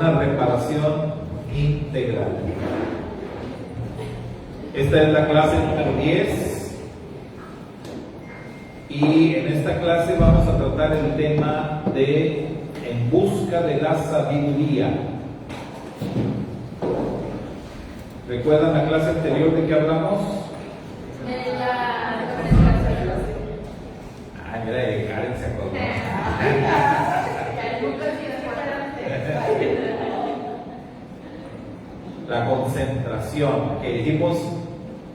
una reparación integral. Esta es la clase número 10 y en esta clase vamos a tratar el tema de en busca de la sabiduría. ¿Recuerdan la clase anterior de qué hablamos? De la concentración. Ay, mira, Karen se acordó. La concentración, que dijimos,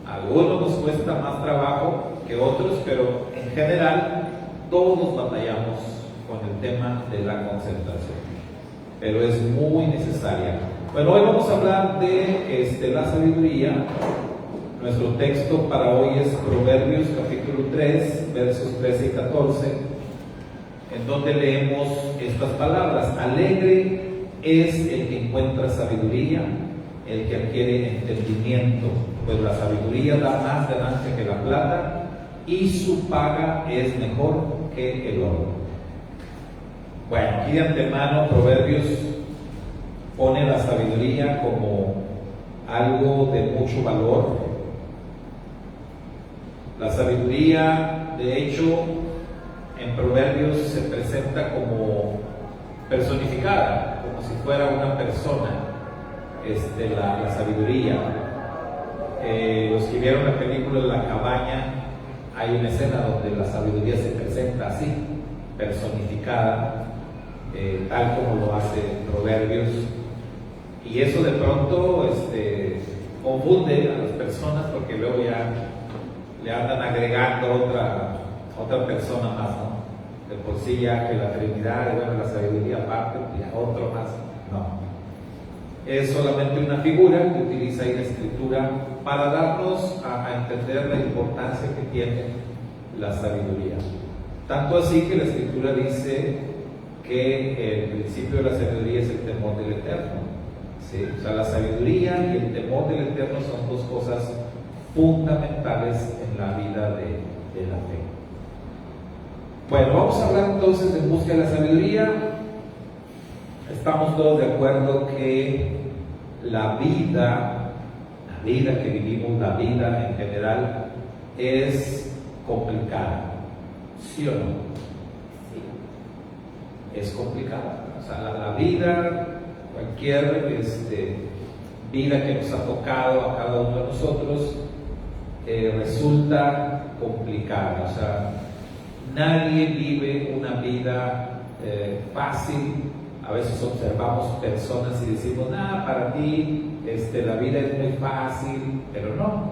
a algunos nos cuesta más trabajo que otros, pero en general todos batallamos con el tema de la concentración, pero es muy necesaria. Bueno, hoy vamos a hablar de la sabiduría. Nuestro texto para hoy es Proverbios capítulo 3, versos 13 y 14, en donde leemos estas palabras: alegre es el que encuentra sabiduría, el que adquiere entendimiento, pues la sabiduría da más ganancia que la plata, y su paga es mejor que el oro. Bueno, aquí de antemano Proverbios pone la sabiduría como algo de mucho valor. La sabiduría, de hecho, en Proverbios se presenta como personificada, como si fuera una persona. La sabiduría. Los que vieron la película La Cabaña, hay una escena donde la sabiduría se presenta así, personificada, tal como lo hace Proverbios, y eso de pronto confunde a las personas, porque luego ya le andan agregando otra persona más, ¿no? De por sí ya que la Trinidad, bueno, la sabiduría aparte, y a otro más, no. Es solamente una figura que utiliza ahí la Escritura para darnos a entender la importancia que tiene la sabiduría. Tanto así que la Escritura dice que el principio de la sabiduría es el temor del Eterno. ¿Sí? O sea, la sabiduría y el temor del Eterno son dos cosas fundamentales en la vida de la fe. Bueno, vamos a hablar entonces de busca de la sabiduría. Estamos todos de acuerdo que la vida que vivimos, la vida en general, es complicada. ¿Sí o no? Sí. Es complicada. O sea, la vida, cualquier vida que nos ha tocado a cada uno de nosotros, resulta complicada. O sea, nadie vive una vida fácil. A veces observamos personas y decimos, para ti la vida es muy fácil, pero no,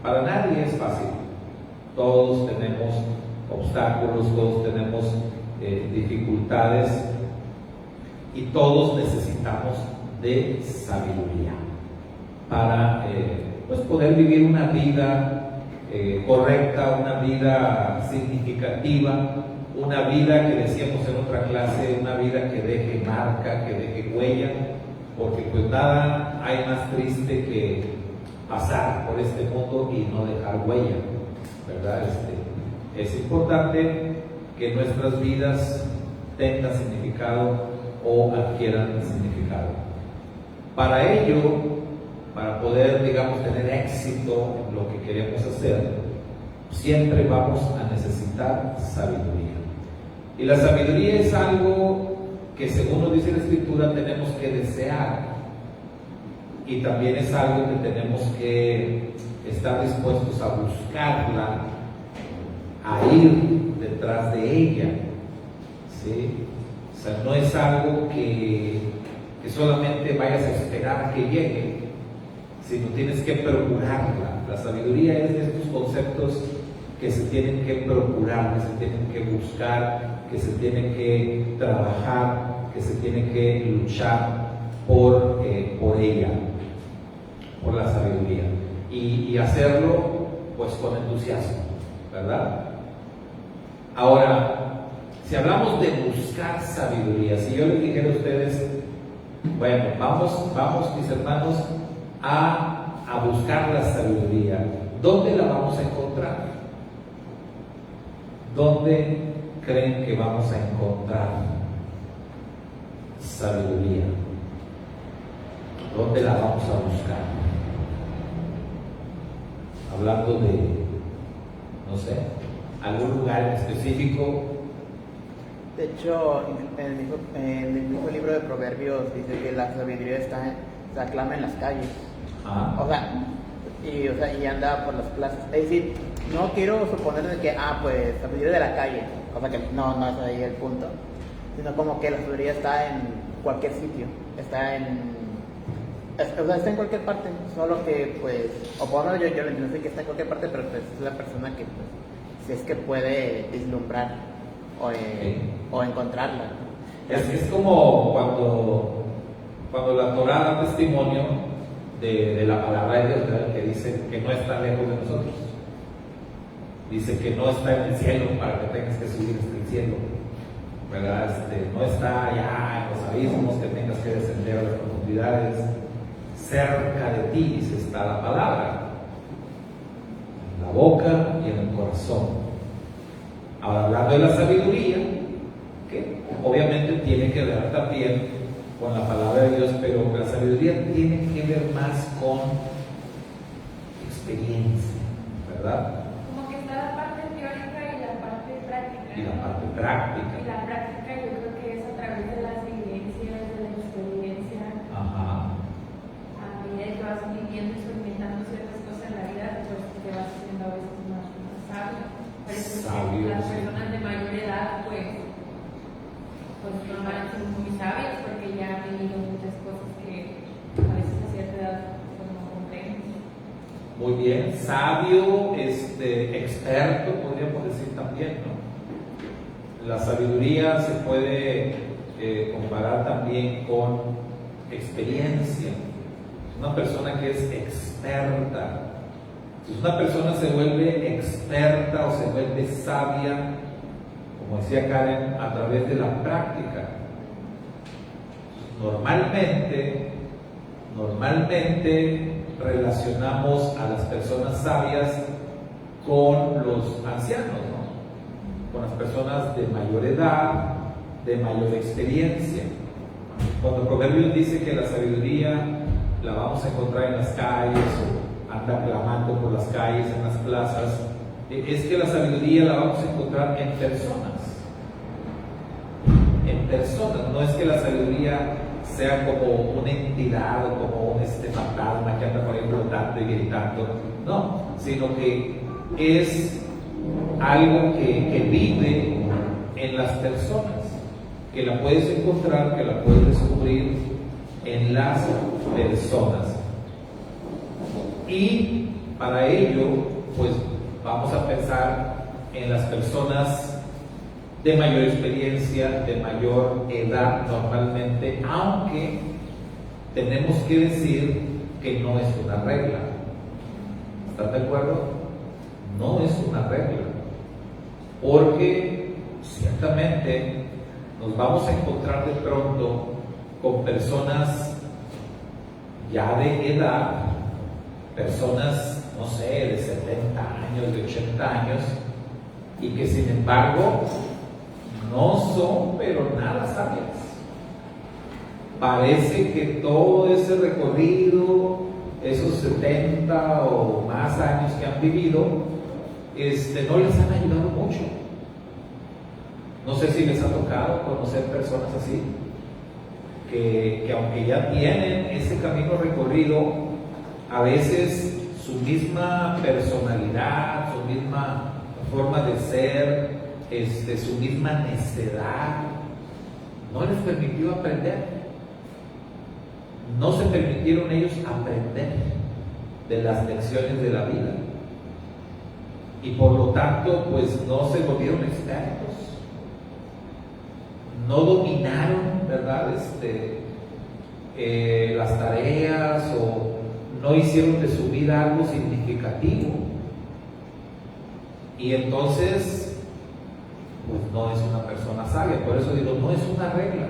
para nadie es fácil. Todos tenemos obstáculos, todos tenemos dificultades, y todos necesitamos de sabiduría para poder vivir una vida correcta, una vida significativa, una vida que decíamos en otra clase, una vida que deje marca, que deje huella, porque pues nada hay más triste que pasar por este mundo y no dejar huella, ¿verdad? Es importante que nuestras vidas tengan significado o adquieran significado. Para ello, para poder, digamos, tener éxito en lo que queremos hacer, siempre vamos a necesitar sabiduría. Y la sabiduría es algo que, según nos dice la Escritura, tenemos que desear, y también es algo que tenemos que estar dispuestos a buscarla, a ir detrás de ella, ¿sí? O sea, no es algo que solamente vayas a esperar a que llegue, sino tienes que procurarla. La sabiduría es de estos conceptos que se tienen que procurar, que se tienen que buscar, que se tiene que trabajar, que se tiene que luchar por ella, por la sabiduría, y hacerlo pues con entusiasmo, ¿verdad? Ahora, si hablamos de buscar sabiduría, si yo les dijera a ustedes, bueno, vamos mis hermanos a buscar la sabiduría, ¿dónde la vamos a encontrar? ¿Dónde creen que vamos a encontrar sabiduría? ¿Dónde la vamos a buscar? Hablando de, no sé, algún lugar en específico. De hecho, en el mismo libro de Proverbios dice que la sabiduría se aclama en las calles. Ah. O sea, y anda por las plazas. Es decir, no quiero suponer de que, pues, sabiduría de la calle. O sea, que no es ahí el punto. Sino como que la sabiduría está en cualquier sitio. Está en cualquier parte. Solo que, pues, o por lo menos yo lo entiendo que está en cualquier parte, pero pues es la persona que, pues, si es que puede vislumbrar o encontrarla. Es como cuando la Torah da testimonio de la palabra de Dios, ¿verdad? Que dice que no está lejos de nosotros. Dice que no está en el cielo para que tengas que subir hasta el cielo, ¿verdad? No está allá en los abismos que tengas que descender a las profundidades. Cerca de ti, dice, está la palabra, en la boca y en el corazón. Ahora, hablando de la sabiduría, que obviamente tiene que ver también con la palabra de Dios, pero la sabiduría tiene que ver más con experiencia, ¿verdad? Como que está la parte teórica y la parte práctica. Y la parte práctica. Y la práctica yo creo que es a través de las vivencias, de la experiencia. Ajá. A medida que vas viviendo, experimentando ciertas cosas en la vida, pues te vas haciendo a veces más sabio. Por eso es que las personas de mayor edad, pues normalmente son muy sabias porque ya han vivido muchas cosas que a veces a cierta edad pues, no comprenden. Muy bien, sabio, experto, podríamos decir también, ¿no? La sabiduría se puede comparar también con experiencia. Una persona que es experta. Si una persona se vuelve experta o se vuelve sabia, como decía Karen, a través de la práctica. Normalmente relacionamos a las personas sabias con los ancianos, ¿no? Con las personas de mayor edad, de mayor experiencia. Cuando Proverbios dice que la sabiduría la vamos a encontrar en las calles o anda clamando por las calles, en las plazas, es que la sabiduría la vamos a encontrar en personas. En personas, no es que la sabiduría sea como una entidad o como un fantasma que anda por ahí flotando y gritando, no, sino que es algo que vive en las personas, que la puedes encontrar, que la puedes descubrir en las personas. Y para ello, pues vamos a pensar en las personas de mayor experiencia, de mayor edad normalmente, aunque tenemos que decir que no es una regla. ¿Están de acuerdo? No es una regla, porque ciertamente nos vamos a encontrar de pronto con personas ya de edad, personas, no sé, de 70 años, de 80 años, y que sin embargo no son, pero nada sabias. Parece que todo ese recorrido, esos 70 o más años que han vivido, no les han ayudado mucho. No sé si les ha tocado conocer personas así, que aunque ya tienen ese camino recorrido, a veces su misma personalidad, su misma forma de ser, su misma necedad no les permitió aprender. No se permitieron ellos aprender de las lecciones de la vida, y por lo tanto pues no se volvieron expertos, no dominaron, ¿verdad? Las tareas, o no hicieron de su vida algo significativo, y entonces pues no es una persona sabia. Por eso digo, no es una regla.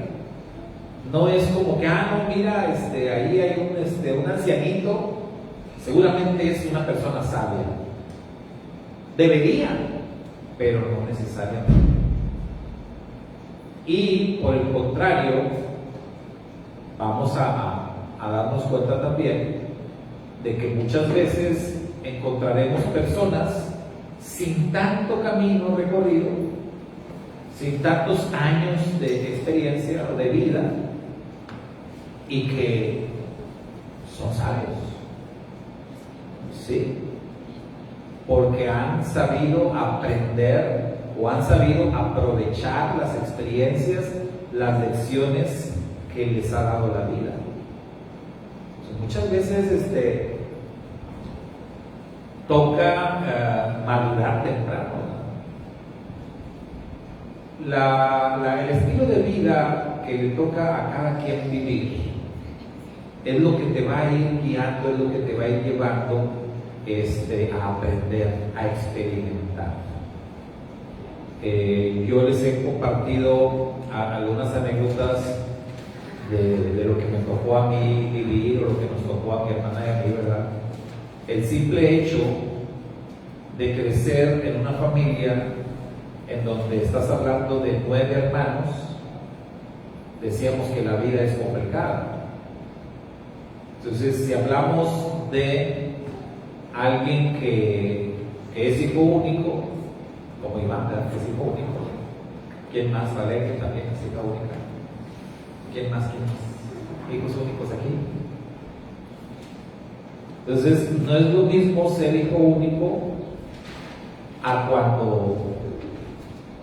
No es como que, no, mira, ahí hay un ancianito, seguramente es una persona sabia. Debería, pero no necesariamente. Y por el contrario, vamos a darnos cuenta también de que muchas veces encontraremos personas sin tanto camino recorrido, sin tantos años de experiencia o de vida, y que son sabios, ¿sí? Porque han sabido aprender o han sabido aprovechar las experiencias, las lecciones que les ha dado la vida. Entonces, muchas veces toca madurar temprano. El estilo de vida que le toca a cada quien vivir es lo que te va a ir guiando, es lo que te va a ir llevando a aprender, a experimentar. Yo les he compartido algunas anécdotas de lo que me tocó a mí vivir o lo que nos tocó a mi hermana y a mí, ¿verdad? El simple hecho de crecer en una familia en donde estás hablando de 9 hermanos, decíamos que la vida es complicada. Entonces, si hablamos de alguien que es hijo único, como Iván, ¿verdad? Que es hijo único, ¿quién más? Vale, que también es hija única. ¿Quién más? Hijos únicos aquí. Entonces, no es lo mismo ser hijo único a cuando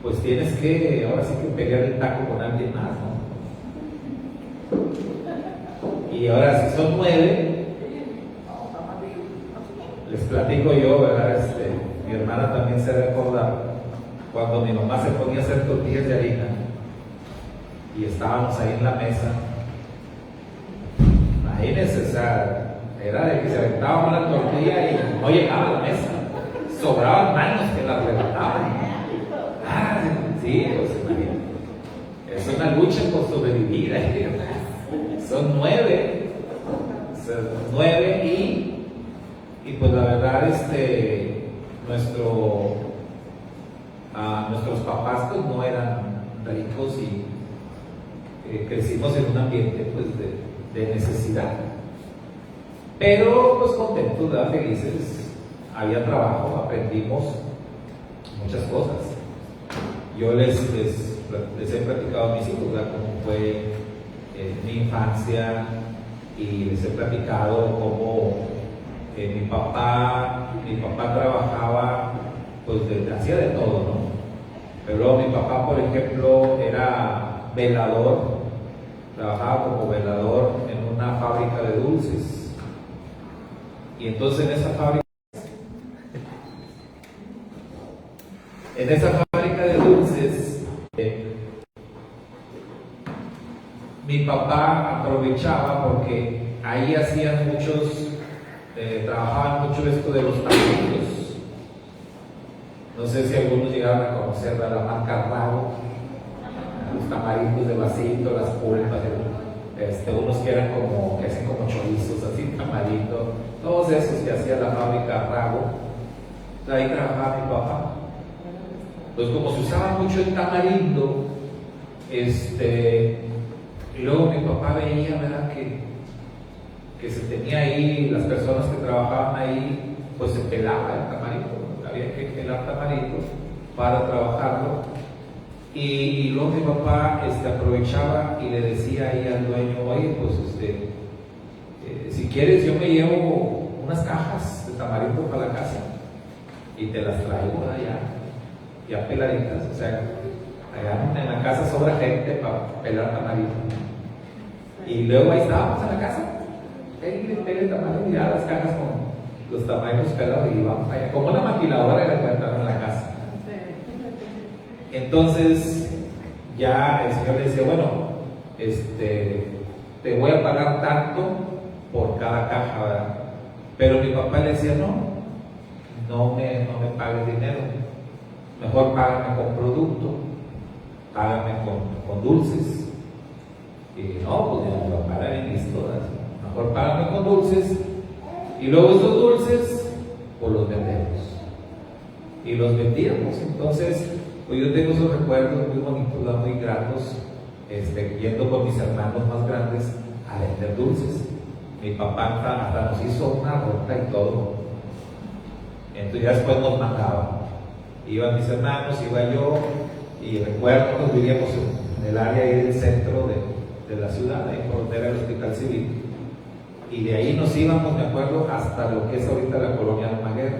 pues tienes que, ahora sí que pelear el taco con alguien más, ¿no? Y ahora si son 9, les platico yo, ¿verdad? Mi hermana también se recuerda cuando mi mamá se ponía a hacer tortillas de harina y estábamos ahí en la mesa. Imagínense, o sea, era de que se aventaba una tortilla y no llegaba a la mesa, sobraban manos que la levantaban. Sí, pues imagínate. Es una lucha por sobrevivir. Son 9. Son 9 y pues la verdad, nuestros papás pues no eran ricos y crecimos en un ambiente pues de necesidad. Pero pues contentos, ¿verdad? Felices. Había trabajo, aprendimos muchas cosas. Yo les he platicado a mis hijos, ¿verdad?, cómo fue mi infancia, y les he platicado cómo mi papá trabajaba, pues hacía de todo, ¿no? Pero luego mi papá, por ejemplo, era velador, trabajaba como velador en una fábrica de dulces. Y entonces en esa fábrica de dulces, mi papá aprovechaba porque ahí hacían trabajaban mucho esto de los tamaritos. No sé si algunos llegaron a conocer la marca Rago, los tamaritos de vasito, las pulpas, unos que hacen como chorizos, así tamarito, todos esos que hacía la fábrica Rago. Ahí trabajaba mi papá. Pues como se usaba mucho el tamarindo, y luego mi papá veía, ¿verdad?, que se tenía ahí, las personas que trabajaban ahí, pues se pelaba el tamarindo, ¿no? Había que pelar tamarindo para trabajarlo. Y luego mi papá aprovechaba y le decía ahí al dueño: oye, pues si quieres yo me llevo unas cajas de tamarindo para la casa y te las traigo allá, ya peladitas. O sea, allá en la casa sobra gente para pelar tamarindo. Y luego ahí estábamos en la casa, pele tamarindo, y ya las cajas con los tamarindos pelados, y vamos allá, como una maquiladora que encontraron en la casa. Entonces ya el señor le decía: bueno, te voy a pagar tanto por cada caja, ¿verdad? Pero mi papá le decía: no me pagues dinero, mejor págame con producto, págame con dulces. Y no, pues mi papá era bien listo, ¿verdad? Mejor págame con dulces, y luego esos dulces pues los vendemos. Y los vendíamos. Entonces pues yo tengo esos recuerdos muy bonitos, muy gratos, yendo con mis hermanos más grandes a dulces. Mi papá hasta nos hizo una ruta y todo. Entonces ya después nos mandaba. Iban mis hermanos, iba yo, y recuerdo que vivíamos en el área ahí del centro de la ciudad, ahí por donde era el Hospital Civil. Y de ahí nos íbamos, me acuerdo, hasta lo que es ahorita la colonia Almaguer,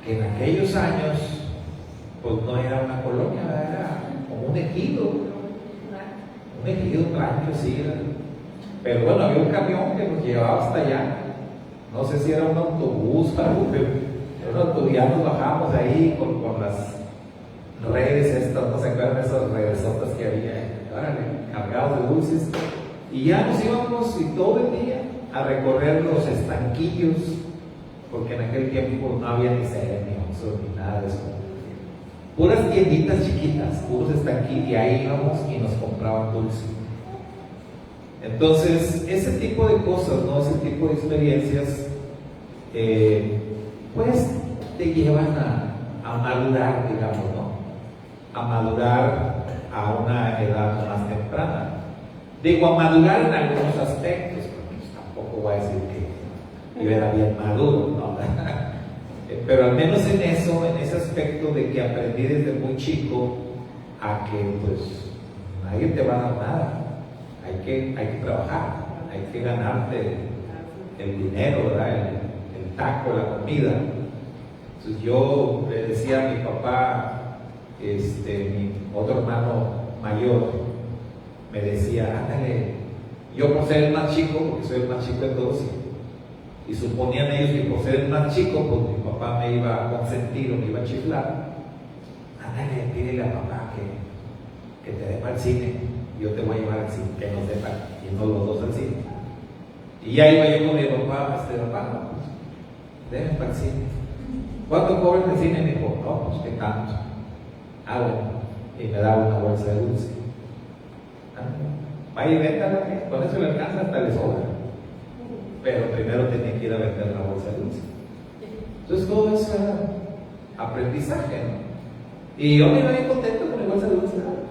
que en aquellos años, pues no era una colonia, era como un ejido, un rancho, sí era. Pero bueno, había un camión que nos llevaba hasta allá. No sé si era un autobús o algo, pero ya nos bajamos ahí con las redes estas, no se acuerdan de esas redesotas que había, cargados de dulces. Y ya nos íbamos y todo el día a recorrer los estanquillos, porque en aquel tiempo no había ni Seven, ni Oxxo, ni nada de eso. Puras tienditas chiquitas, puros estanquillos, y ahí íbamos y nos compraban dulces. Entonces, ese tipo de cosas, ¿no? Ese tipo de experiencias, pues te llevan a madurar, digamos, ¿no? A madurar a una edad más temprana. Digo, a madurar en algunos aspectos, porque pues, tampoco voy a decir que yo era bien maduro, ¿no? Pero al menos en eso, en ese aspecto de que aprendí desde muy chico a que pues nadie te va a dar nada. Hay que trabajar, hay que ganarte el dinero, ¿verdad? El taco, la comida. Entonces yo le decía a mi papá, mi otro hermano mayor, me decía, ándale, yo por ser el más chico, porque soy el más chico de todos, y suponían ellos que por ser el más chico, pues mi papá me iba a consentir o me iba a chiflar. Ándale, pídele a papá que te dé para el cine. Yo te voy a llevar al cine, que nos dejan yendo los dos al cine. Y ya iba yo con mi papá, papá, no, pues, déjenme para el cine. ¿Cuánto cobra el cine? Me dijo, no, pues qué tanto. Ah, bueno, y me daba una bolsa de dulce. Vaya y véndala, con eso le alcanza, hasta le sobra. Pero primero tenía que ir a vender la bolsa de dulce. Entonces todo eso era aprendizaje, ¿no? Y yo me iba bien contento con mi bolsa de dulce, ¿no?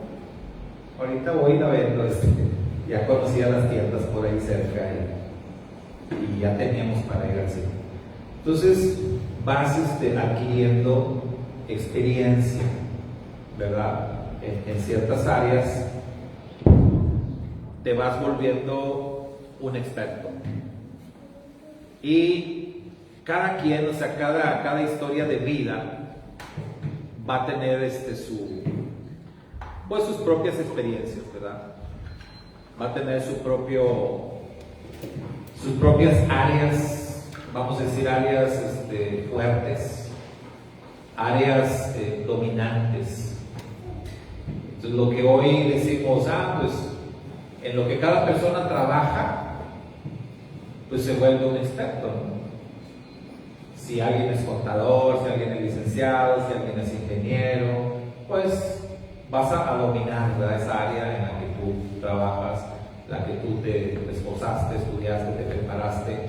Ahorita voy y la vendo, ya conocía las tiendas por ahí cerca y ya teníamos para ir al cine. Entonces vas adquiriendo experiencia, ¿verdad? En ciertas áreas te vas volviendo un experto. Y cada quien, o sea, cada historia de vida va a tener pues sus propias experiencias, ¿verdad? Va a tener sus propias áreas, vamos a decir áreas fuertes, áreas dominantes. Entonces lo que hoy decimos, pues en lo que cada persona trabaja, pues se vuelve un experto, ¿no? Si alguien es contador, si alguien es licenciado, si alguien es ingeniero, pues vas a dominar, ¿verdad? Esa área en la que tú trabajas, la que tú te esforzaste, estudiaste, te preparaste.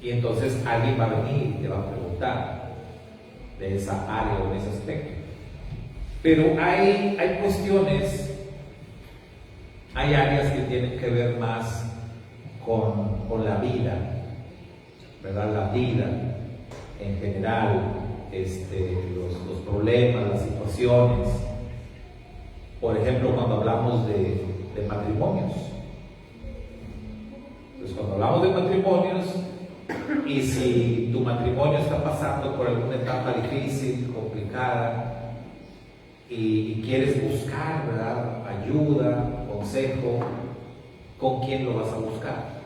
Y entonces alguien va a venir y te va a preguntar de esa área o de ese aspecto. Pero hay cuestiones, hay áreas que tienen que ver más con la vida, ¿verdad? La vida en general, los problemas, las situaciones. Por ejemplo, cuando hablamos de matrimonios. Entonces, cuando hablamos de matrimonios, y si tu matrimonio está pasando por alguna etapa difícil, complicada, y quieres buscar, ¿verdad?, ayuda, consejo, ¿con quién lo vas a buscar?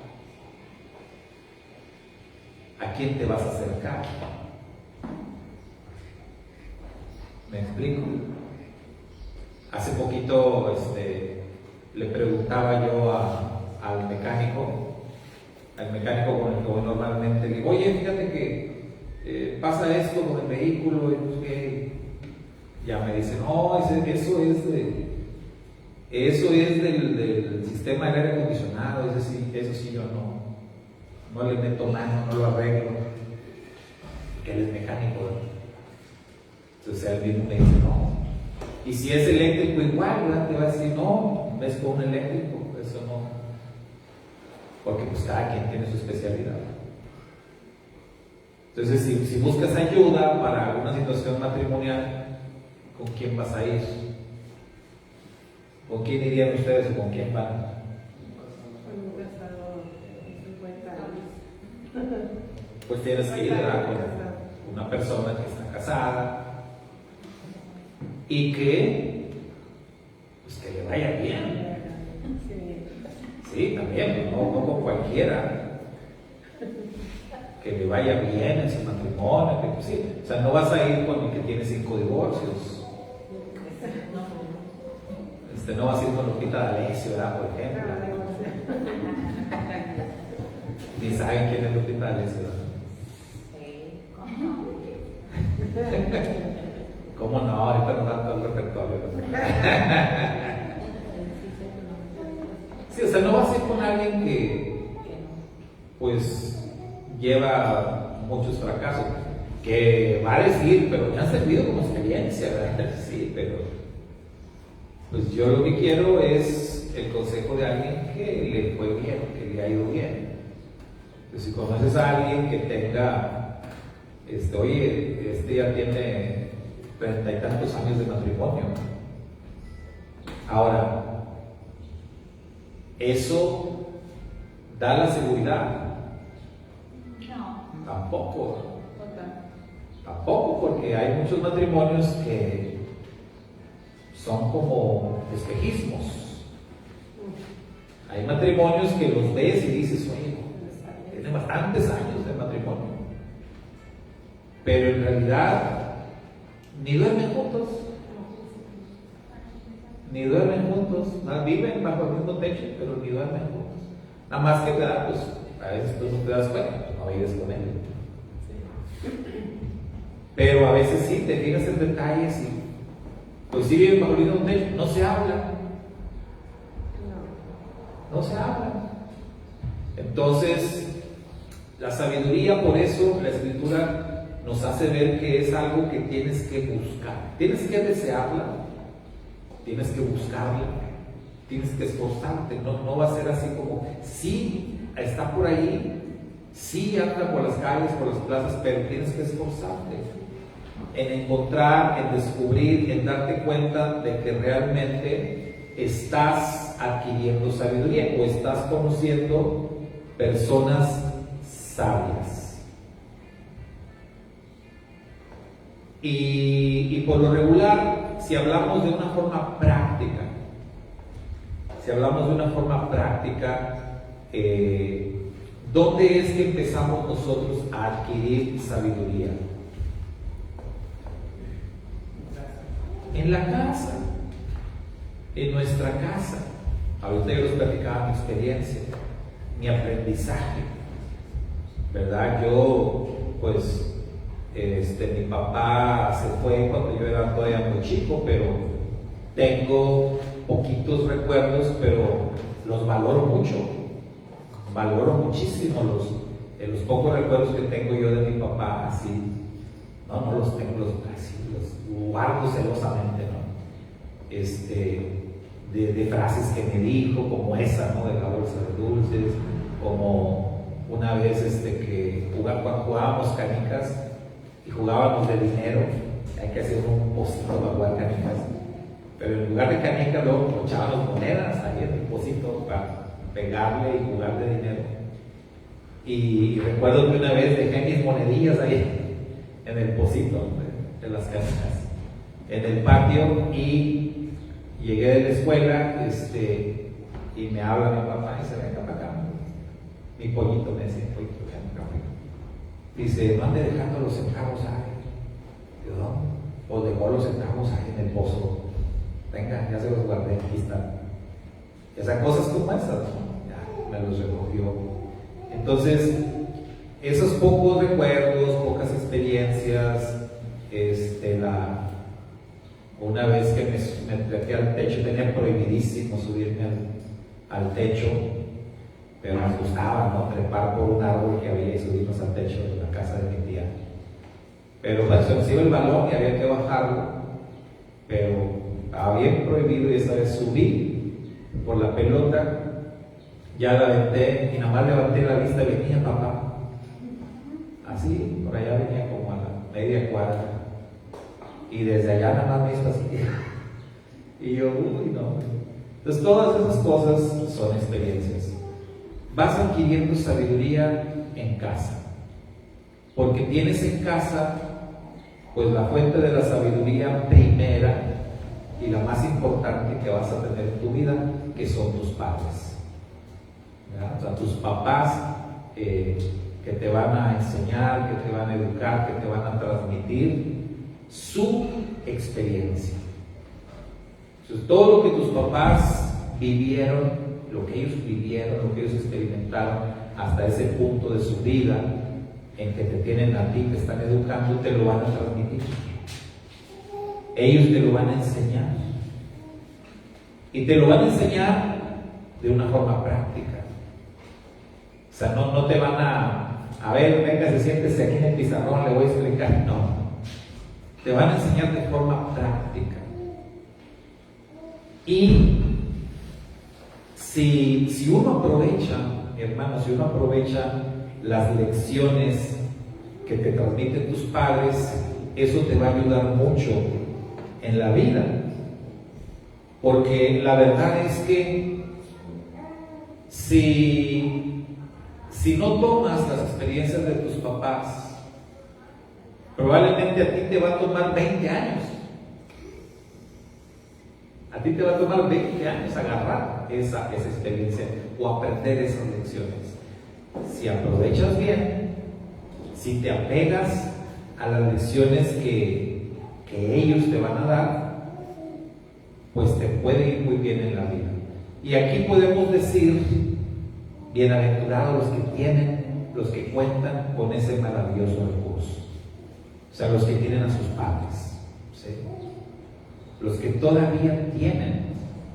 ¿A quién te vas a acercar? ¿Me explico? Hace poquito le preguntaba yo al mecánico con el que voy normalmente, le digo, oye, fíjate que pasa esto con el vehículo, y que ya me dice, no, eso es del sistema del aire acondicionado, eso sí yo no le meto mano, no lo arreglo, que él es mecánico, ¿verdad? Entonces él mismo me dice, no. Y si es eléctrico igual, ¿verdad? Te va a decir, no, ves con un eléctrico, eso no. porque pues cada quien tiene su especialidad. Entonces, si buscas ayuda para alguna situación matrimonial, ¿con quién vas a ir? ¿Con quién irían ustedes o con quién van? Con un casado de 50 años. Pues tienes que ir, ¿verdad?, con una persona que está casada y que, pues, que le vaya bien. Sí, también, no con cualquiera. Que le vaya bien en su matrimonio, que, pues, sí. O sea, no vas a ir con el que tiene 5 divorcios. No vas a ir con Lupita D'Alessio, ¿verdad?, por ejemplo. Ni saben quién es Lupita D'Alessio, ¿verdad? ¿Cómo no? Ahorita no da todo el repertorio. Sí, o sea, no vas a ir con alguien que, pues, lleva muchos fracasos, que va a decir, pero me han servido como experiencia, ¿verdad? Sí, pero pues yo lo que quiero es el consejo de alguien que le fue bien, que le ha ido bien. Pues si conoces a alguien que tenga, oye, ya tiene 30 y tantos años de matrimonio. Ahora, ¿eso da la seguridad? No. Tampoco. Tampoco, porque hay muchos matrimonios que son como espejismos. Hay matrimonios que los ves y dices, oye, tiene bastantes años de matrimonio, pero en realidad ni duermen juntos, viven bajo el mismo techo, pero ni duermen juntos. Nada más que pues a veces tú no te das cuenta, no vives con él. Pero a veces sí, te fijas en detalles y pues sí viven bajo el mismo techo, no se hablan. No se hablan. Entonces, la sabiduría, por eso la Escritura nos hace ver que es algo que tienes que buscar. Tienes que desearla, tienes que buscarla, tienes que esforzarte. No va a ser así como, sí, está por ahí, sí anda por las calles, por las plazas, pero tienes que esforzarte en encontrar, en descubrir, en darte cuenta de que realmente estás adquiriendo sabiduría o estás conociendo personas sabias. Y por lo regular, si hablamos de una forma práctica, ¿dónde es que empezamos nosotros a adquirir sabiduría? En la casa, en nuestra casa. Ahorita yo les platicaba mi experiencia, mi aprendizaje, ¿verdad? Yo, pues, mi papá se fue cuando yo era todavía muy chico, pero tengo poquitos recuerdos, pero los valoro mucho, valoro muchísimo los pocos recuerdos que tengo yo de mi papá, así, no los tengo, así, los guardo celosamente, ¿no? De frases que me dijo, como esa, ¿no?, de la bolsa de dulces, como una vez que jugábamos canicas y jugábamos de dinero, hay que hacer un pocito para jugar canicas, pero en lugar de canicas luego echábamos monedas ahí en el pocito para pegarle y jugar de dinero. Y recuerdo que una vez dejé mis monedillas ahí en el pocito de las canicas, en el patio, y llegué de la escuela y me habla mi papá y dice, venga para acá. Mi pollito me dice, pollito, ven acá. Dice, no ande dejando los centavos ahí. Yo, ¿no? O dejó los centavos ahí en el pozo. Venga, ya se los guardé, aquí están. Esas cosas como esas, ¿no? Ya me los recogió. Entonces, esos pocos recuerdos, pocas experiencias, una vez que me trepé al techo, tenía prohibidísimo subirme al techo, pero nos gustaba, ¿no?, trepar por un árbol que había y subirnos al techo de la casa de mi tía. Pero pues se iba el balón y había que bajarlo, pero estaba bien prohibido, y esa vez subí por la pelota, Ya la aventé y nada más levanté la vista y venía papá. Así, por allá venía como a la media cuadra. Y desde allá nada más me hizo así. Y yo, uy, no. Entonces todas esas cosas son experiencias. Vas adquiriendo sabiduría en casa. Porque tienes en casa, pues la fuente de la sabiduría primera y la más importante que vas a tener en tu vida, que son tus padres. ¿Verdad? O sea, tus papás que te van a enseñar, que te van a educar, que te van a transmitir su experiencia. Entonces, todo lo que tus papás vivieron, lo que ellos vivieron, lo que ellos experimentaron hasta ese punto de su vida en que te tienen a ti, te están educando, te lo van a transmitir. Ellos te lo van a enseñar. Y te lo van a enseñar de una forma práctica. O sea, no te van a ver, venga, siéntese aquí en el pizarrón, le voy a explicar. No. Te van a enseñar de forma práctica. Y si uno aprovecha, hermanos, si uno aprovecha las lecciones que te transmiten tus padres, eso te va a ayudar mucho en la vida. Porque la verdad es que si no tomas las experiencias de tus papás, probablemente a ti te va a tomar 20 años. A ti te va a tomar 20 años agarrar esa experiencia o aprender esas lecciones. Si aprovechas bien, si te apegas a las lecciones que ellos te van a dar, pues te puede ir muy bien en la vida. Y aquí podemos decir, bienaventurados los que cuentan con ese maravilloso recurso. O sea, los que tienen a sus padres, ¿sí? Los que todavía tienen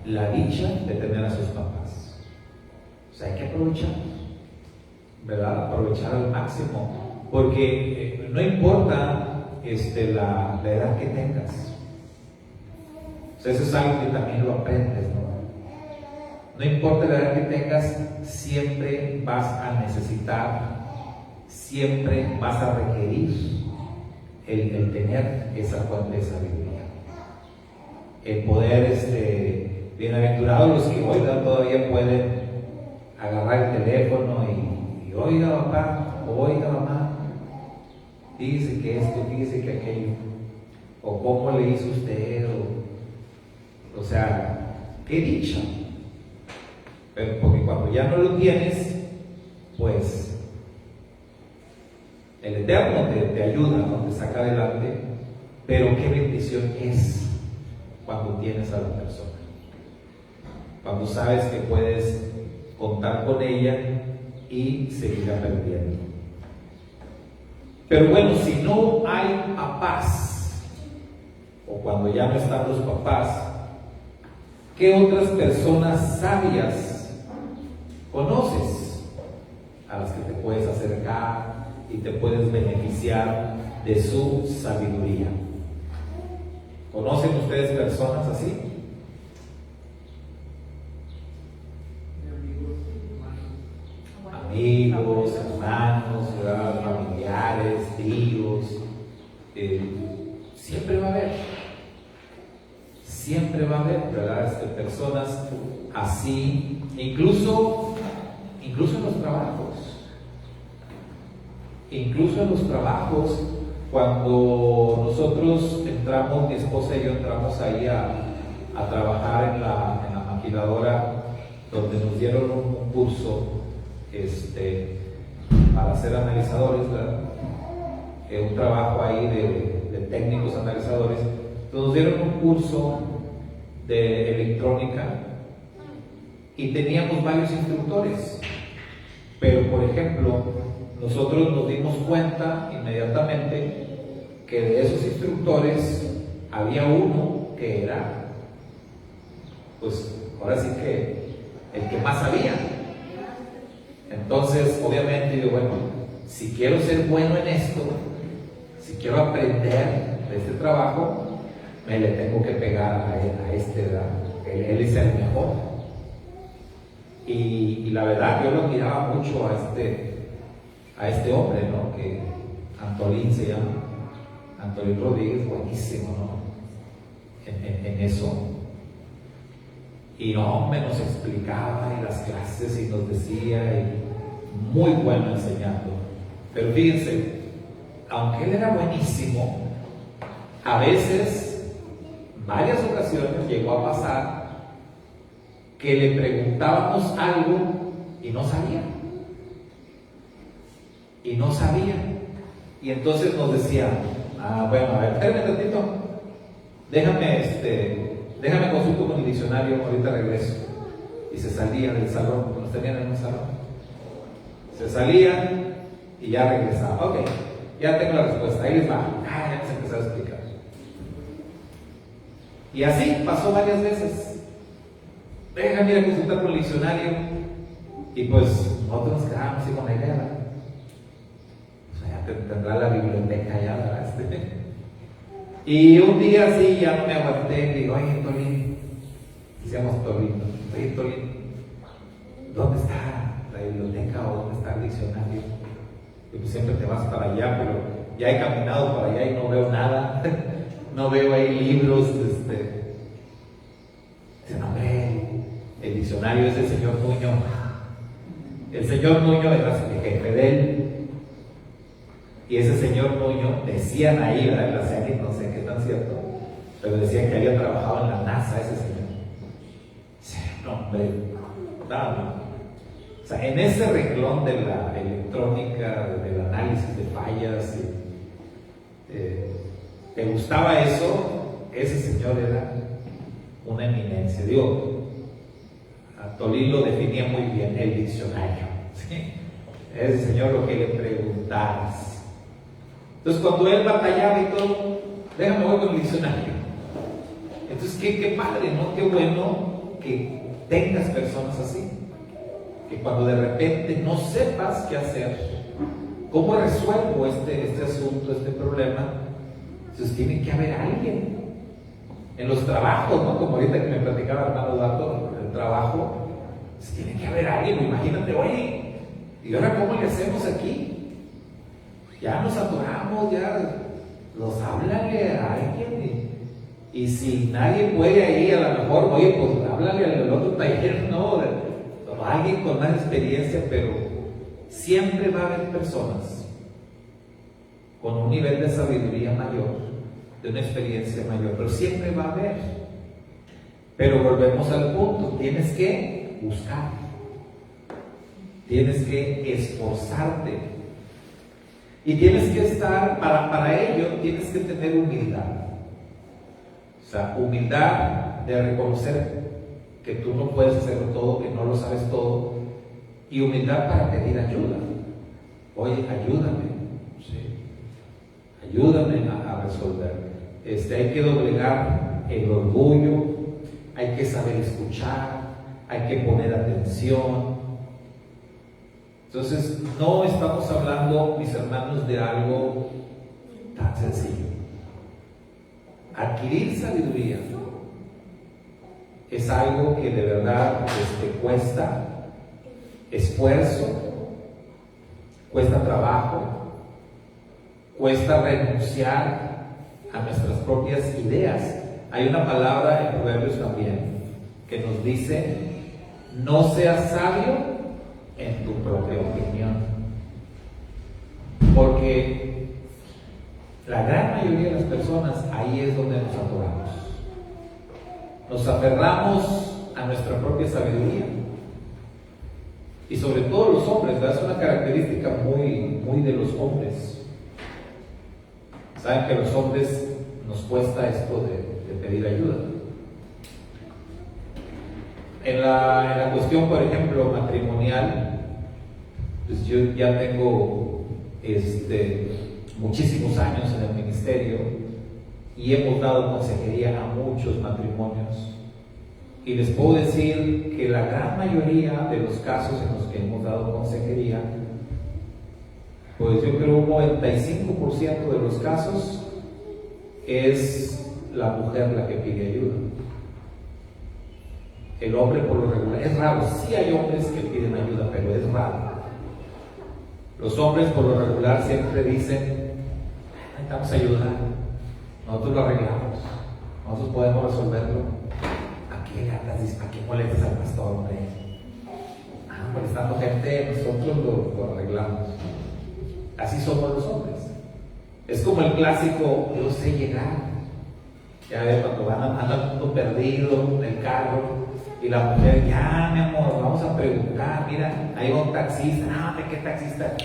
la dicha de tener a sus papás. O sea, hay que aprovechar, ¿verdad? Aprovechar al máximo, porque no importa la edad que tengas. O sea, eso es algo que también lo aprendes, ¿no? No importa la edad que tengas, siempre vas a necesitar, siempre vas a requerir el tener esa fuente de sabiduría. El poder, bienaventurados los que hoy todavía pueden agarrar el teléfono y oiga papá, oiga mamá, fíjese que esto, fíjese que aquello, o cómo le hizo usted, o sea, qué dicha. Pero porque cuando ya no lo tienes, pues el Eterno te ayuda, ¿no? Te saca adelante, pero qué bendición es cuando tienes a la persona, cuando sabes que puedes contar con ella y seguir aprendiendo. Pero bueno, si no hay papás, o cuando ya no están los papás, ¿qué otras personas sabias conoces a las que te puedes acercar y te puedes beneficiar de su sabiduría? ¿Conocen ustedes personas así? Amigos, hermanos, familiares, tíos. Siempre va a haber, ¿verdad? Personas así, incluso en los trabajos. Incluso en los trabajos, cuando nosotros entramos, mi esposa y yo entramos ahí a trabajar en la maquiladora, donde nos dieron un curso para ser analizadores, ¿verdad? Un trabajo ahí de técnicos analizadores. Nos dieron un curso de electrónica y teníamos varios instructores, pero por ejemplo, nosotros nos dimos cuenta inmediatamente que de esos instructores había uno que era, pues ahora sí que el que más sabía. Entonces, obviamente, yo, bueno, si quiero ser bueno en esto, si quiero aprender de este trabajo, me le tengo que pegar a este, ¿verdad? Él es el mejor. Y la verdad, yo lo admiraba mucho a este hombre, ¿no? Que Antolín se llama, Antolín Rodríguez, buenísimo, ¿no? En eso. Y no, me nos explicaba y las clases y nos decía, y muy bueno enseñando. Pero fíjense, aunque él era buenísimo, a veces, varias ocasiones llegó a pasar que le preguntábamos algo y no sabía. Y no sabía. Y entonces nos decía, bueno, a ver, espérame un ratito, déjame consulto con el diccionario, ahorita regreso. Y se salía del salón, porque nos tenían en un salón. Se salían y ya regresaba. Ok, ya tengo la respuesta, ahí les va. Ya nos empezó a explicar. Y así pasó varias veces. Déjame ir a consultar con el diccionario. Y pues nosotros nos quedábamos así con la idea, ¿verdad? O sea, ya tendrá la biblioteca ya, ¿verdad? Y un día así ya no me aguanté y digo, oye, Tolín, decíamos Tolín, oye, Tolín, ¿dónde está la biblioteca o dónde está el diccionario? Y pues siempre te vas para allá, pero ya he caminado para allá y no veo nada, no veo ahí libros, Dice, no, el diccionario es del señor Nuño. El señor Nuño era el jefe de él. Y ese señor Nuño, decían ahí, ¿verdad? En la serie, no sé qué tan cierto, pero decían que había trabajado en la NASA ese señor. Sí, no, hombre, nada. O sea, en ese renglón de la electrónica, del análisis de fallas, ¿te gustaba eso? Ese señor era una eminencia. Digo, a Tolín lo definía muy bien, el diccionario. ¿Sí? Ese señor lo que le preguntabas. Entonces, cuando él batallaba y todo, déjame voy con el diccionario. Entonces, qué padre, ¿no? Qué bueno que tengas personas así. Que cuando de repente no sepas qué hacer, cómo resuelvo este asunto, este problema, entonces tiene que haber alguien. En los trabajos, ¿no? Como ahorita que me platicaba hermano Eduardo, el trabajo, pues tiene que haber alguien. Imagínate, oye, ¿y ahora cómo le hacemos aquí? Ya nos atoramos, ya nos háblale a alguien. Y si nadie puede ahí, a lo mejor, oye, pues háblale al otro taller, ¿no? Alguien con más experiencia, pero siempre va a haber personas con un nivel de sabiduría mayor, de una experiencia mayor, pero siempre va a haber. Pero volvemos al punto, tienes que buscar, tienes que esforzarte y tienes que estar, para ello tienes que tener humildad. O sea, humildad de reconocer que tú no puedes hacerlo todo, que no lo sabes todo, y humildad para pedir ayuda. Oye, ayúdame, ¿sí? Ayúdame a resolver. Hay que doblegar el orgullo, hay que saber escuchar, hay que poner atención. Entonces, no estamos hablando, mis hermanos, de algo tan sencillo. Adquirir sabiduría es algo que de verdad cuesta esfuerzo, cuesta trabajo, cuesta renunciar a nuestras propias ideas. Hay una palabra en Proverbios también que nos dice: no seas sabio en tu propia opinión, porque la gran mayoría de las personas ahí es donde nos atoramos. Nos aferramos a nuestra propia sabiduría. Y sobre todo los hombres, ¿verdad? Es una característica muy de los hombres. Saben que a los hombres nos cuesta esto de pedir ayuda. En la cuestión, por ejemplo, matrimonial, pues yo ya tengo muchísimos años en el ministerio y hemos dado consejería a muchos matrimonios. Y les puedo decir que la gran mayoría de los casos en los que hemos dado consejería, pues yo creo un 95% de los casos es la mujer la que pide ayuda. El hombre por lo regular, es raro, sí hay hombres que piden ayuda, pero es raro. Los hombres por lo regular siempre dicen, necesitamos ayuda, nosotros lo arreglamos, nosotros podemos resolverlo. ¿A qué molestas al pastor, hombre? Molestando gente, nosotros lo arreglamos. Así somos los hombres. Es como el clásico, yo sé llegar. Ya ves, cuando andan todo perdido en el carro y la mujer, ya mi amor, vamos a preguntar, mira, ahí va un taxista, ¿de qué taxista?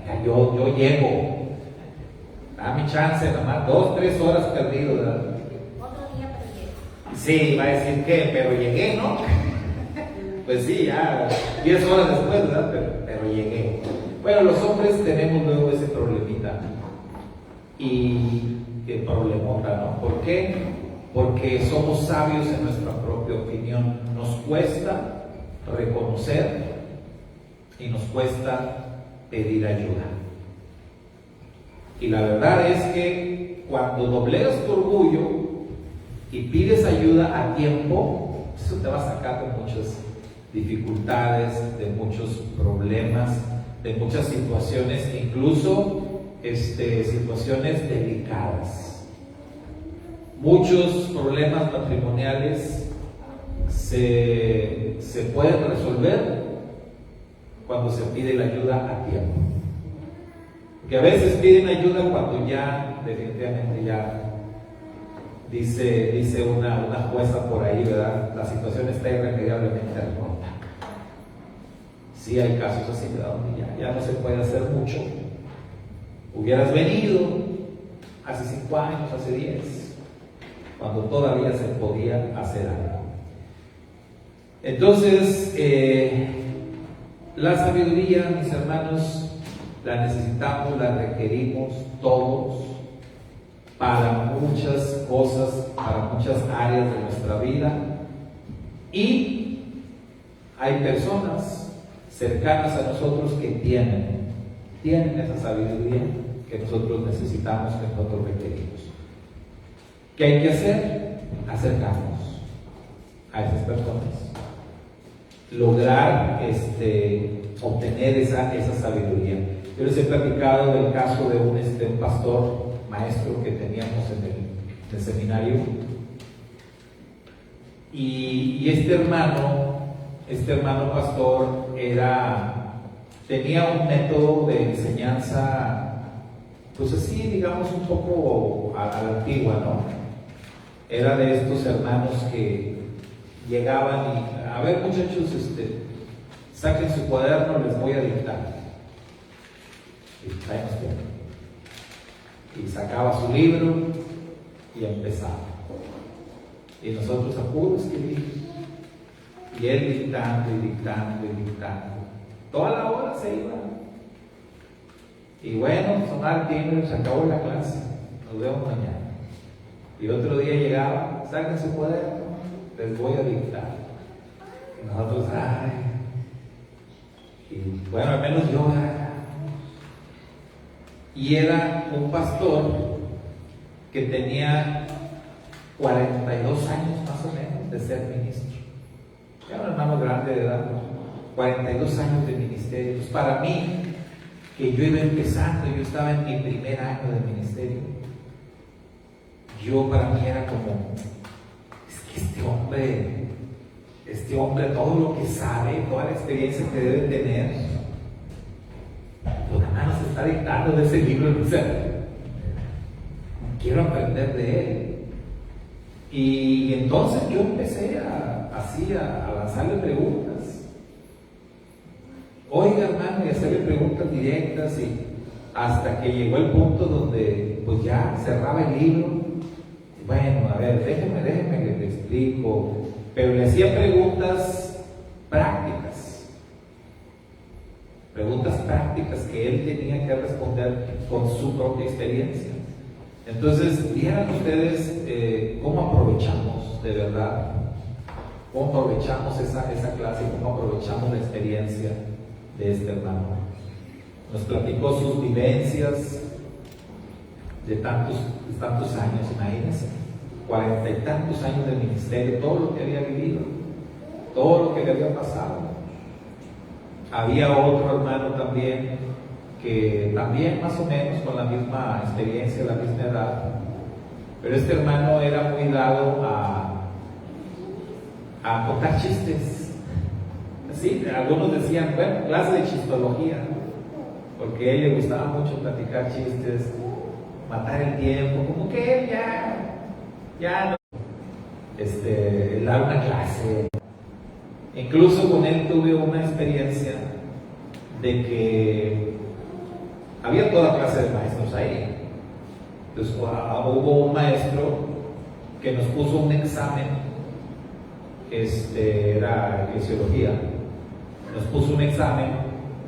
Ya, yo llego. Dame chance, nomás 2-3 horas perdido, ¿verdad? Otro día, pero llegué. Sí, va a decir que, pero llegué, ¿no? Pues sí, ya 10 horas después, ¿verdad? Pero llegué. Bueno, los hombres tenemos luego ese problemita. Y el problemota, ¿no? ¿Por qué? Porque somos sabios en nuestra propia opinión. Nos cuesta reconocer y nos cuesta pedir ayuda. Y la verdad es que cuando doblegas tu orgullo y pides ayuda a tiempo, eso te va a sacar de muchas dificultades, de muchos problemas, de muchas situaciones, incluso situaciones delicadas. Muchos problemas matrimoniales se pueden resolver cuando se pide la ayuda a tiempo. Porque a veces piden ayuda cuando ya, definitivamente ya, dice una jueza por ahí, ¿verdad? La situación está irremediablemente rota. Sí hay casos así, ¿verdad? Donde ya no se puede hacer mucho. Hubieras venido hace 5 años, hace 10, cuando todavía se podía hacer algo. Entonces, la sabiduría, mis hermanos, la necesitamos, la requerimos todos para muchas cosas, para muchas áreas de nuestra vida. Y hay personas cercanas a nosotros que tienen esa sabiduría que nosotros necesitamos, que nosotros requerimos. ¿Qué hay que hacer? Acercarnos a esas personas, lograr obtener esa sabiduría. Yo les he platicado del caso de un pastor maestro que teníamos en el seminario, y este hermano pastor tenía un método de enseñanza, pues así, digamos, un poco a la antigua, ¿no? Era de estos hermanos que llegaban y, a ver, muchachos, saquen su cuaderno, les voy a dictar. Y traen usted. Y sacaba su libro y empezaba. Y nosotros a puro escribir. Y él dictando y dictando y dictando. Toda la hora se iba. Y bueno, sonar el timbre, se acabó la clase. Nos vemos mañana. Y otro día llegaba, saquen su cuaderno, les voy a dictar. Y nosotros, y bueno, al menos yo, y era un pastor que tenía 42 años más o menos de ser ministro. Era un hermano grande de edad, 42 años de ministerio. Pues para mí, que yo iba empezando, yo estaba en mi primer año de ministerio, para mí era como, es que este hombre, todo lo que sabe, toda la experiencia que debe tener, pues nada más nos está dictando de ese libro, o sea, quiero aprender de él. Y entonces yo empecé a lanzarle preguntas. Oiga, hermano, y hacerle preguntas directas, y hasta que llegó el punto donde pues ya cerraba el libro. Bueno, a ver, déjeme que te explico. Pero le hacía preguntas prácticas que él tenía que responder con su propia experiencia. Entonces, vieran ustedes cómo aprovechamos de verdad, cómo aprovechamos esa clase, cómo aprovechamos la experiencia de este hermano. Nos platicó sus vivencias de tantos años, imagínense, 40 y tantos años de ministerio, todo lo que había vivido. todo lo que le había pasado. Había otro hermano también, que también más o menos con la misma experiencia, la misma edad, pero este hermano era muy dado a contar chistes. Sí, algunos decían, bueno, clase de chistología, porque a él le gustaba mucho platicar chistes, matar el tiempo, como que él ya no, dar una clase. Incluso con él tuve una experiencia de que había toda clase de maestros ahí. Entonces hubo un maestro que nos puso un examen, era eclesiología, nos puso un examen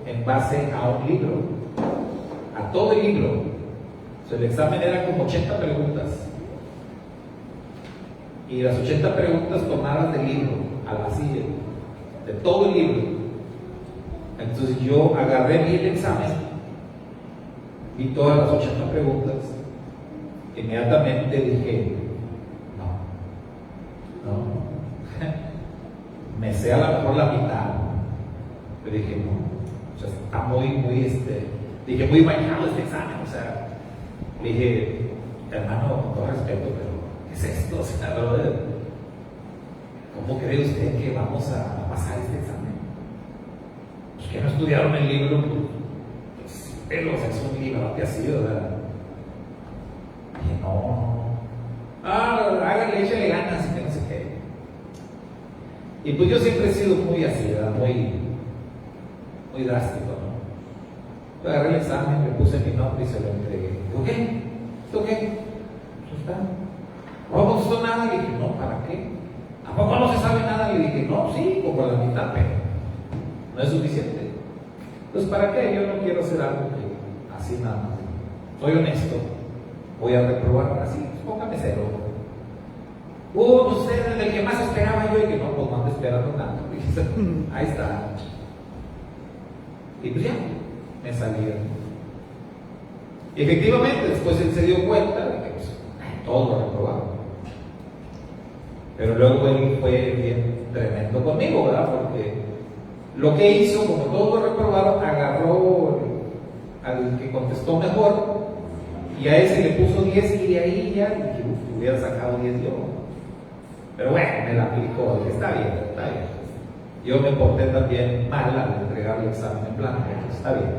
en base a un libro, a todo el libro. O sea, el examen era como 80 preguntas, y las 80 preguntas tomadas del libro, al vacío, de todo el libro. Entonces yo agarré el examen, vi todas las 80 preguntas, inmediatamente dije, no, me sé a lo mejor la mitad, pero dije, no, o sea, está dije, muy manejado este examen, o sea, le dije, hermano, con todo respeto, pero ¿qué es esto? O sea, brother, ¿cómo cree usted que vamos a pasar este examen? Pues que no estudiaron el libro, pues pelos, es un libro que ha sido, ¿verdad? Dije, no, háganle, échale ganas, que no sé qué. Y pues yo siempre he sido muy así, ¿verdad? Muy drástico, ¿no? Yo agarré el examen, le puse mi nombre y se lo entregué. Digo, ¿qué? ¿Esto qué? Eso está. ¿No contestó nada? Le dije, no, ¿para qué? ¿A poco no se sabe nada? Le dije, no, sí, como la mitad, pero no es suficiente. Entonces, ¿para qué? Yo no quiero hacer algo que así nada más. Soy honesto, voy a reprobar así, pues póngame cero. Usted es el que más esperaba yo, y que no, pues no ando esperando nada. Ahí está. Y pues ya, me salieron. Y efectivamente, después él se dio cuenta de que pues, todo lo reprobaron. Pero luego él fue bien tremendo conmigo, ¿verdad? Porque lo que hizo, como todos lo reprobaron, agarró al que contestó mejor y a ese le puso 10, y de ahí ya dije, hubiera sacado 10 yo. Pero bueno, me la aplicó, dije, está bien. Yo me porté también mal al entregar el examen en blanco, está bien.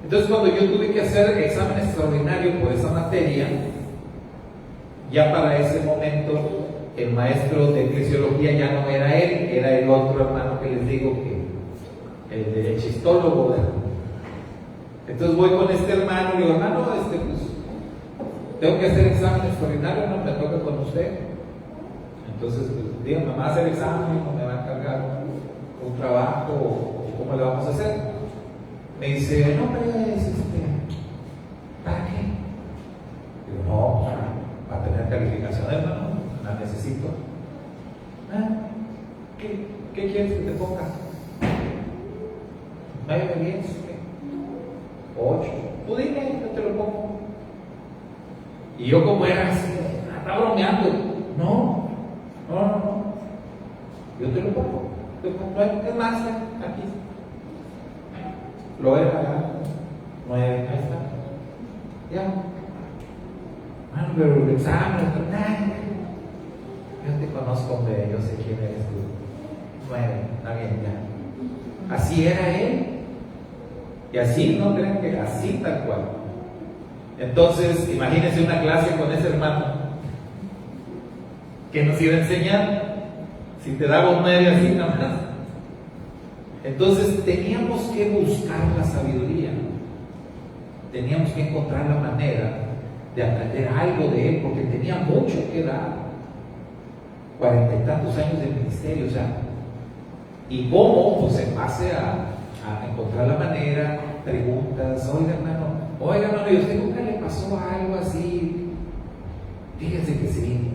Entonces, cuando yo tuve que hacer examen extraordinario por esa materia, ya para ese momento el maestro de eclesiología ya no era él, era el otro hermano que les digo, que el chistólogo, ¿verdad? Entonces voy con este hermano y le digo, hermano, pues tengo que hacer examen extraordinario, no me toca con usted. Entonces, pues, dígame, ¿me va a hacer examen o me va a encargar un trabajo o cómo le vamos a hacer? Me dice, no, pero ¿para qué? Digo, no, para tener calificación, hermano, la necesito. ¿Qué quieres que te ponga? 9, 10, 8. Tú dime, yo te lo pongo. Y yo, como era así, está bromeando. No. Yo te lo pongo. Es más, aquí. Lo era, 9, ahí está. Ya. Bueno, pero el examen, yo te conozco, hombre, yo sé quién eres tú. 9, está bien, ya. Así era él. Y así, no crean que así tal cual. Entonces, imagínense una clase con ese hermano que nos iba a enseñar. Si te daba un 9 así nada más. Entonces teníamos que buscar la sabiduría, teníamos que encontrar la manera de aprender algo de él, porque tenía mucho que dar. 40 y tantos años de ministerio, o sea, y cómo, pues en base a encontrar la manera, preguntas, oiga hermano, ¿y usted nunca le pasó algo así? Fíjense que sí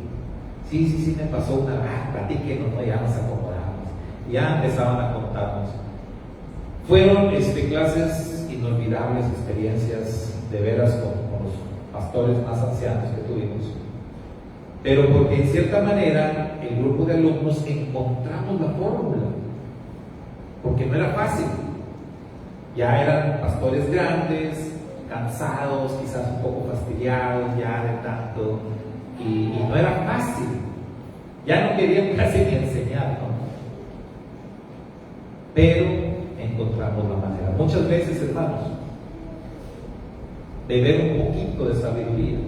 me pasó una vez, platíquenos, ¿no? Ya nos acomodamos, ya empezaban a contarnos. Fueron clases inolvidables, experiencias de veras con los pastores más ancianos que tuvimos. pero porque en cierta manera el grupo de alumnos encontramos la fórmula, porque no era fácil. Ya eran pastores grandes, cansados, quizás un poco fastidiados ya de tanto, y no era fácil. Ya no querían casi ni enseñar, ¿no? Pero encontramos la manera. Muchas veces, hermanos, beber un poquito de sabiduría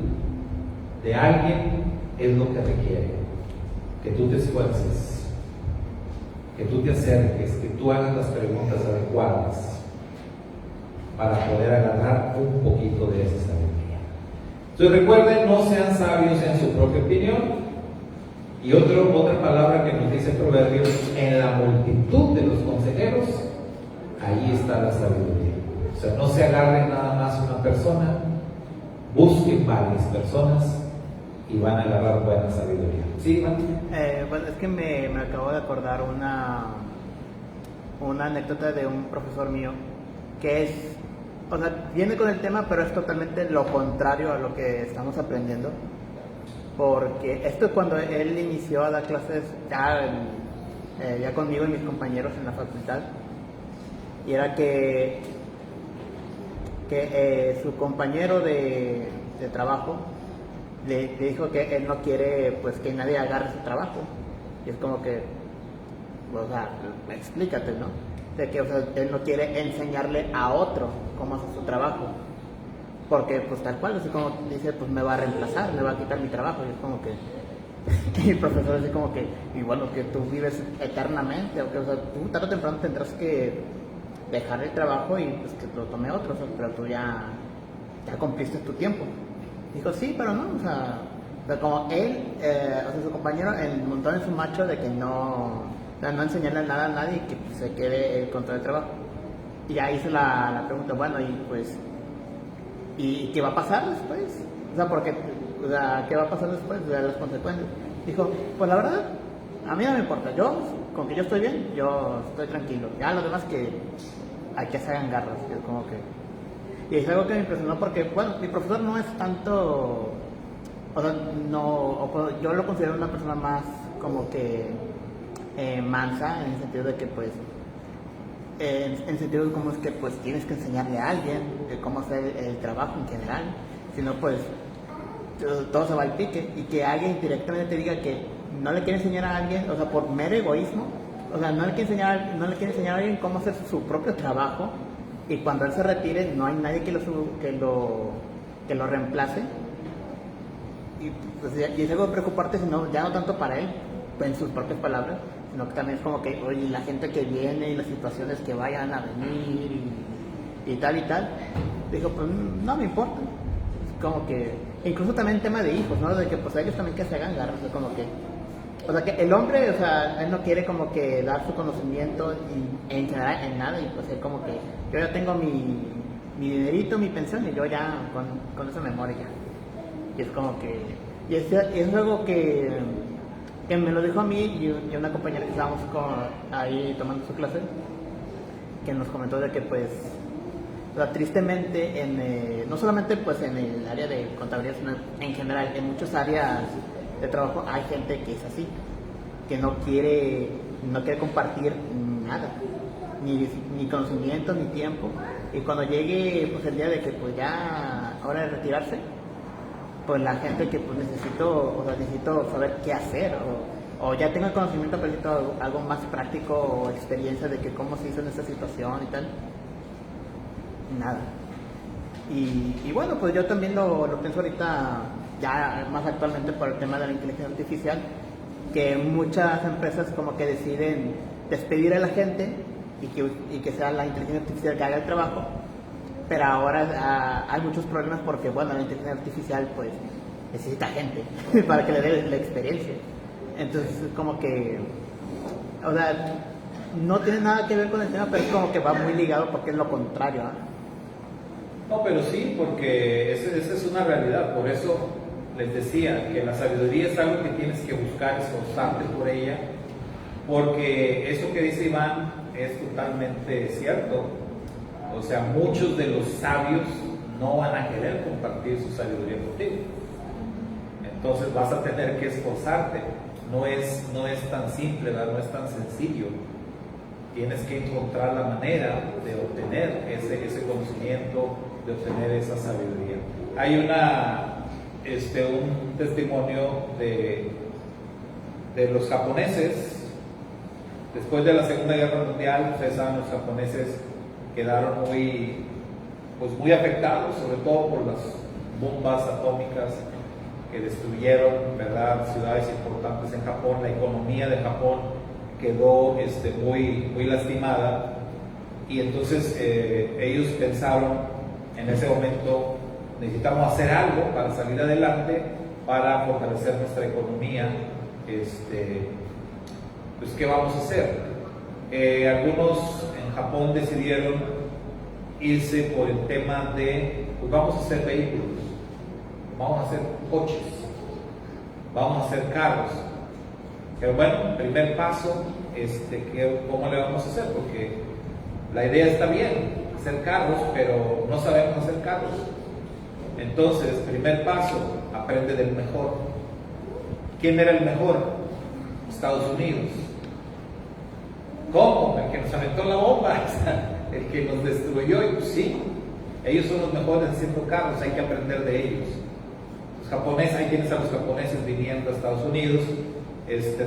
de alguien es lo que requiere. Que tú te esfuerces, que tú te acerques, que tú hagas las preguntas adecuadas para poder agarrar un poquito de esa sabiduría. Entonces recuerden, no sean sabios en su propia opinión. Y otra palabra que nos dice Proverbios: en la multitud de los consejeros, ahí está la sabiduría. O sea, no se agarren nada más una persona, busquen varias personas y van a agarrar buena sabiduría. ¿Sí, Iván? Bueno, es que me acabo de acordar una anécdota de un profesor mío que es, o sea, viene con el tema, pero es totalmente lo contrario a lo que estamos aprendiendo. Porque esto es cuando él inició a dar clases ya conmigo y mis compañeros en la facultad, y era que su compañero de trabajo le dijo que él no quiere pues que nadie agarre su trabajo, y es como que, o sea, explícate, ¿no? De que, o sea, él no quiere enseñarle a otro cómo hacer su trabajo, porque pues tal cual, así como dice, pues me va a reemplazar, me va a quitar mi trabajo, y es como que y el profesor así como que, y bueno, que tú vives eternamente, o sea, tú tarde o temprano tendrás que dejar el trabajo y pues que lo tome otro, o sea, pero tú ya cumpliste tu tiempo. Dijo, sí, pero no, o sea como él, o sea, su compañero montó en su macho de que no enseñarle nada a nadie y que pues, se quede con todo el trabajo. Y ya hizo la pregunta, bueno, y pues, ¿y qué va a pasar después? O sea, porque, o sea, ¿qué va a pasar después de las consecuencias? Dijo, pues la verdad, a mí no me importa, con que yo estoy bien, yo estoy tranquilo. Ya los demás que hay que se hagan garras, que es como que... Y es algo que me impresionó porque, bueno, mi profesor no es tanto, o sea, yo lo considero una persona más como que mansa, en el sentido de que pues, en sentido de cómo es que pues tienes que enseñarle a alguien de cómo hacer el trabajo en general, si no pues todo se va al pique, y que alguien directamente te diga que no le quiere enseñar a alguien, o sea, por mero egoísmo, o sea, no le quiere enseñar a alguien cómo hacer su propio trabajo, y cuando él se retire no hay nadie que lo reemplace, y, pues, y es algo de preocuparte, sino ya no tanto para él, en sus propias palabras, sino que también es como que, oye, la gente que viene y las situaciones que vayan a venir y tal, dijo, pues no me importa, es como que, incluso también tema de hijos, ¿no? De que pues ellos también que se hagan garras, como que, o sea, que el hombre, o sea, él no quiere como que dar su conocimiento en general en nada, y pues él como que, yo ya tengo mi dinerito, mi pensión, y yo ya con eso me muero ya. Y es como que, y es algo que me lo dijo a mí y una compañera que estábamos ahí tomando su clase, que nos comentó de que pues, o sea, tristemente, no solamente pues en el área de contabilidad, sino en general, en muchas áreas de trabajo hay gente que es así, que no quiere compartir nada, ni conocimiento, ni tiempo, y cuando llegue pues el día de que pues ya hora de retirarse, pues la gente que pues necesito saber qué hacer, o ya tengo el conocimiento, pero necesito algo más práctico o experiencia de que cómo se hizo en esta situación y tal, nada. Y bueno, pues yo también lo pienso ahorita, ya más actualmente, por el tema de la inteligencia artificial, que muchas empresas como que deciden despedir a la gente y que sea la inteligencia artificial que haga el trabajo, pero ahora hay muchos problemas porque, bueno, la inteligencia artificial pues necesita gente para que le dé la experiencia. Entonces como que, o sea, no tiene nada que ver con el tema, pero es como que va muy ligado porque es lo contrario, ¿eh? No, pero sí, porque esa es una realidad. Por eso les decía que la sabiduría es algo que tienes que buscar, esforzarte por ella, porque eso que dice Iván es totalmente cierto. O sea, muchos de los sabios no van a querer compartir su sabiduría contigo. Entonces vas a tener que esforzarte. No es tan simple, ¿verdad? No es tan sencillo. Tienes que encontrar la manera de obtener ese conocimiento, de obtener esa sabiduría. Hay un testimonio de los japoneses. Después de la Segunda Guerra Mundial, ustedes saben, los japoneses quedaron muy afectados, sobre todo por las bombas atómicas que destruyeron, ¿verdad?, ciudades importantes en Japón. La economía de Japón quedó muy lastimada, y entonces ellos pensaron en ese momento: necesitamos hacer algo para salir adelante, para fortalecer nuestra economía. Pues, ¿qué vamos a hacer? Algunos en Japón decidieron irse por el tema de, pues vamos a hacer vehículos, vamos a hacer coches, vamos a hacer carros. Pero bueno, primer paso, ¿cómo le vamos a hacer? Porque la idea está bien, hacer carros, pero no sabemos hacer carros. Entonces, primer paso, aprende del mejor. ¿Quién era el mejor? Estados Unidos. ¿Cómo? El que nos aventó la bomba, el que nos destruyó. Y pues sí, ellos son los mejores haciendo carros, hay que aprender de ellos. Los japoneses, ahí tienes a los japoneses viniendo a Estados Unidos,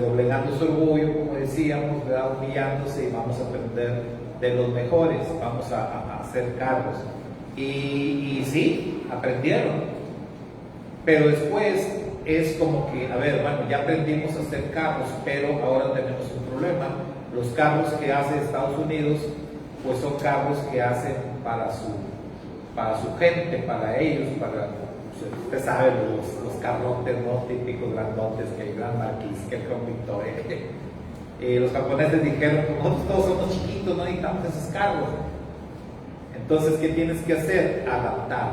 doblegando su orgullo, como decíamos, ¿verdad?, humillándose, y vamos a aprender de los mejores, vamos a hacer carros. Y sí, aprendieron, pero después es como que, a ver, bueno, ya aprendimos a hacer carros, pero ahora tenemos un problema. Los carros que hace Estados Unidos, pues son carros que hacen para su gente, para ellos, usted sabe, los carrotes, ¿no?, típicos grandotes, que el Gran Marquis, que el Crown Victoria. Los japoneses dijeron: nosotros todos somos chiquitos, no necesitamos esos carros. Entonces, ¿qué tienes que hacer? Adaptar.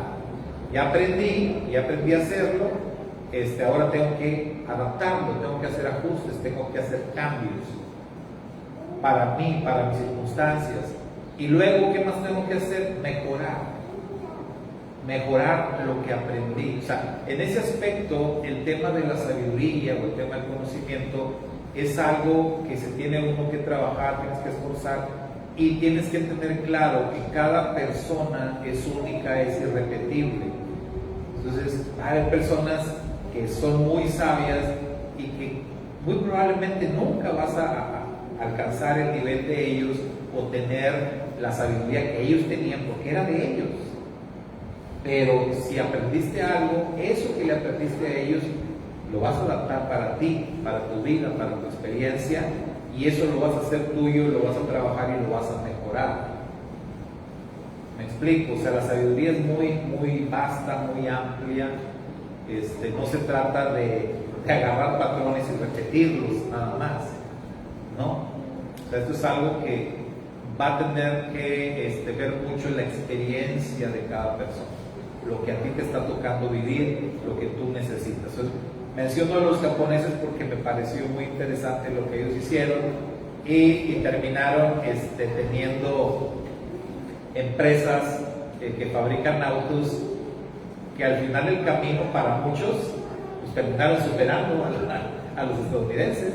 Ya aprendí a hacerlo, ahora tengo que adaptarlo, tengo que hacer ajustes, tengo que hacer cambios para mí, para mis circunstancias. Y luego, ¿qué más tengo que hacer? Mejorar lo que aprendí. O sea, en ese aspecto, el tema de la sabiduría o el tema del conocimiento es algo que se tiene uno que trabajar, tienes que esforzar, y tienes que tener claro que cada persona es única, es irrepetible. Entonces, hay personas que son muy sabias y que muy probablemente nunca vas a alcanzar el nivel de ellos o tener la sabiduría que ellos tenían, porque era de ellos. Pero si aprendiste algo, eso que le aprendiste a ellos lo vas a adaptar para ti, para tu vida, para tu experiencia, y eso lo vas a hacer tuyo, lo vas a trabajar y lo vas a mejorar. ¿Me explico? O sea, la sabiduría es muy vasta, muy amplia. No se trata de agarrar patrones y repetirlos nada más, ¿no? O sea, esto es algo que va a tener que ver mucho en la experiencia de cada persona, lo que a ti te está tocando vivir, lo que tú necesitas. Entonces, menciono a los japoneses porque me pareció muy interesante lo que ellos hicieron, y terminaron teniendo empresas que fabrican autos que al final del camino, para muchos, pues terminaron superando a los estadounidenses.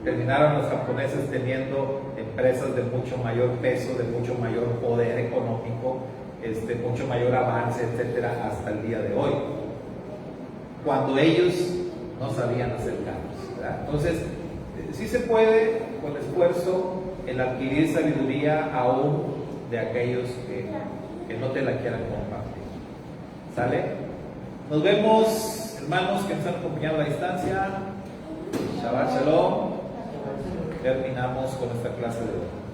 Terminaron los japoneses teniendo empresas de mucho mayor peso, de mucho mayor poder económico, mucho mayor avance, etcétera, hasta el día de hoy, cuando ellos no sabían hacer carros, ¿verdad? Entonces, sí se puede, con esfuerzo, el adquirir sabiduría aún de aquellos que no te la quieran compartir. ¿Sale? Nos vemos, hermanos que nos han acompañado a la distancia. Shabbat Shalom. Terminamos con esta clase de hoy.